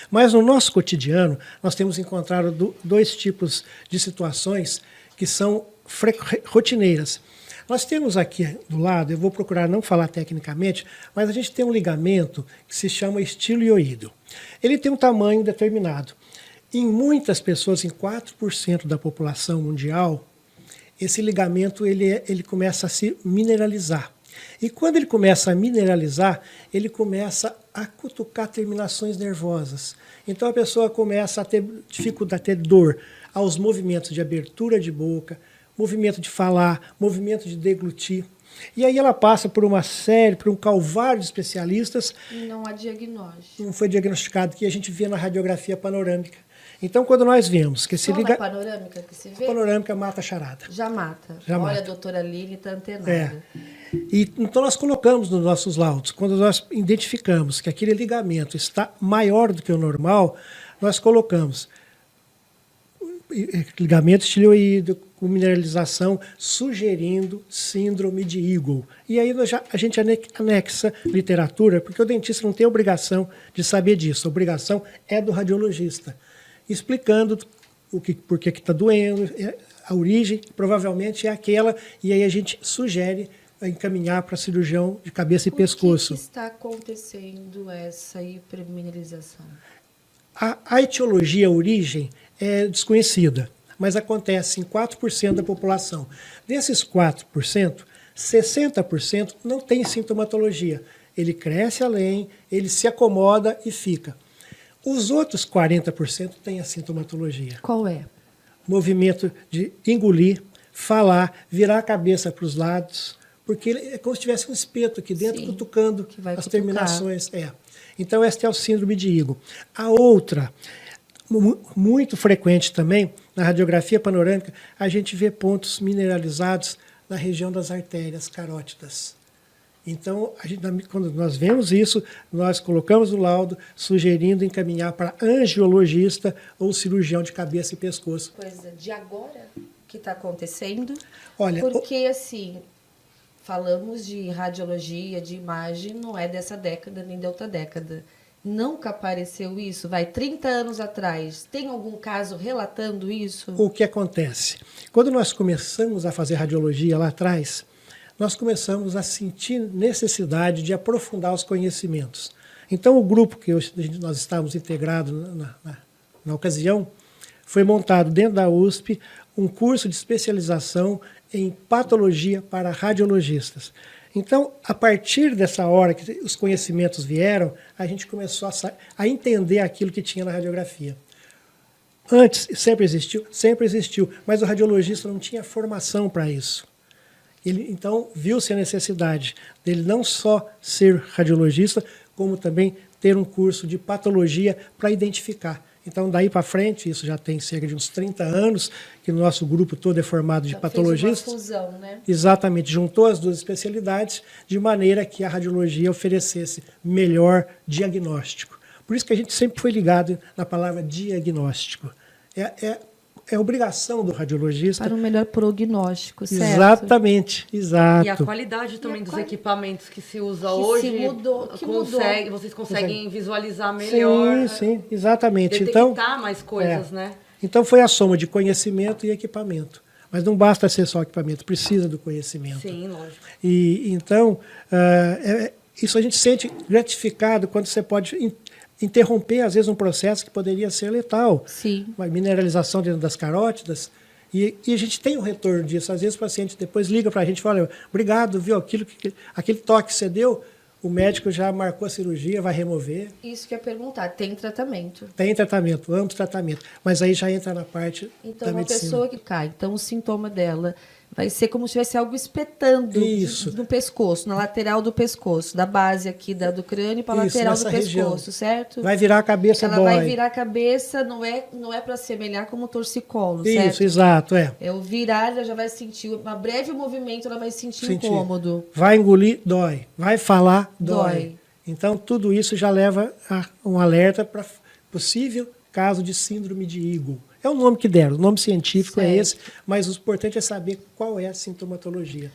Mas no nosso cotidiano, nós temos encontrado dois tipos de situações que são rotineiras. Nós temos aqui do lado, eu vou procurar não falar tecnicamente, mas a gente tem um ligamento que se chama estiloioídeo. Ele tem um tamanho determinado. Em muitas pessoas, em 4% da população mundial, esse ligamento ele começa a se mineralizar. E quando ele começa a mineralizar, ele começa a cutucar terminações nervosas. Então a pessoa começa a ter dificuldade, a ter dor aos movimentos de abertura de boca, movimento de falar, movimento de deglutir. E aí ela passa por por um calvário de especialistas. Não há diagnóstico. Não foi diagnosticado, que a gente vê na radiografia panorâmica. Então, quando nós vemos que esse ligamento... Só na panorâmica que se vê? A panorâmica mata a charada. Já mata. Já Olha, mata. A doutora Aline está antenada. Então, nós colocamos nos nossos laudos, quando nós identificamos que aquele ligamento está maior do que o normal, nós colocamos ligamento estiloioídeo com mineralização, sugerindo síndrome de Eagle. E aí a gente anexa literatura, porque o dentista não tem obrigação de saber disso. A obrigação é do radiologista, explicando por que está doendo, a origem provavelmente é aquela, e aí a gente sugere encaminhar para cirurgião de cabeça e pescoço. Por que está acontecendo essa hipermineralização? A etiologia, a origem, é desconhecida, mas acontece em 4% da população. Desses 4%, 60% não tem sintomatologia. Ele cresce além, ele se acomoda e fica. Os outros 40% têm a sintomatologia. Qual é? Movimento de engolir, falar, virar a cabeça para os lados, porque é como se tivesse um espeto aqui dentro, sim, cutucando as terminações. Então, esta é o síndrome de Eagle. A outra, muito frequente também, na radiografia panorâmica, a gente vê pontos mineralizados na região das artérias carótidas. Então, quando nós vemos isso, nós colocamos o laudo sugerindo encaminhar para angiologista ou cirurgião de cabeça e pescoço. Coisa de agora que está acontecendo? Olha, porque, assim, falamos de radiologia, de imagem, não é dessa década nem da outra década. Nunca apareceu isso? 30 anos atrás. Tem algum caso relatando isso? O que acontece? Quando nós começamos a fazer radiologia lá atrás, nós começamos a sentir necessidade de aprofundar os conhecimentos. Então, o grupo que nós estávamos integrados na ocasião, foi montado dentro da USP um curso de especialização em patologia para radiologistas. Então, a partir dessa hora que os conhecimentos vieram, a gente começou a entender aquilo que tinha na radiografia. Antes, sempre existiu, mas o radiologista não tinha formação para isso. Então, viu-se a necessidade dele não só ser radiologista, como também ter um curso de patologia para identificar. Então, daí para frente, isso já tem cerca de uns 30 anos, que o nosso grupo todo é formado de patologistas. Fez uma fusão, né? Exatamente, juntou as duas especialidades, de maneira que a radiologia oferecesse melhor diagnóstico. Por isso que a gente sempre foi ligado na palavra diagnóstico. É obrigação do radiologista. Para um melhor prognóstico, certo? Exatamente, exato. E a qualidade também dos equipamentos que se usa hoje, mudou. Vocês conseguem visualizar melhor. Sim, exatamente. Detectar mais coisas, né? Então foi a soma de conhecimento e equipamento. Mas não basta ser só equipamento, precisa do conhecimento. Sim, lógico. E então, isso a gente sente gratificado quando você pode interromper, às vezes, um processo que poderia ser letal. Sim. Uma mineralização dentro das carótidas. E a gente tem um retorno disso. Às vezes o paciente depois liga para a gente e fala, obrigado, viu, aquele toque que você deu, o médico já marcou a cirurgia, vai remover. Isso que eu ia perguntar, tem tratamento? Tem tratamento, amplo tratamento. Mas aí já entra na parte da medicina. Então, uma pessoa que cai, então o sintoma dela vai ser como se tivesse algo espetando no pescoço, na lateral do pescoço, da base aqui do crânio para a lateral do pescoço, região. Certo? Vai virar a cabeça, ela vai virar a cabeça, não é para semelhar como torcicolo, certo? Isso, exato, É o virar, ela já vai sentir, um breve movimento, ela vai sentir incômodo. Vai engolir, dói. Vai falar, dói. Então, tudo isso já leva a um alerta para possível caso de síndrome de Eagle. É o nome que deram, o nome científico é esse, mas o importante é saber qual é a sintomatologia.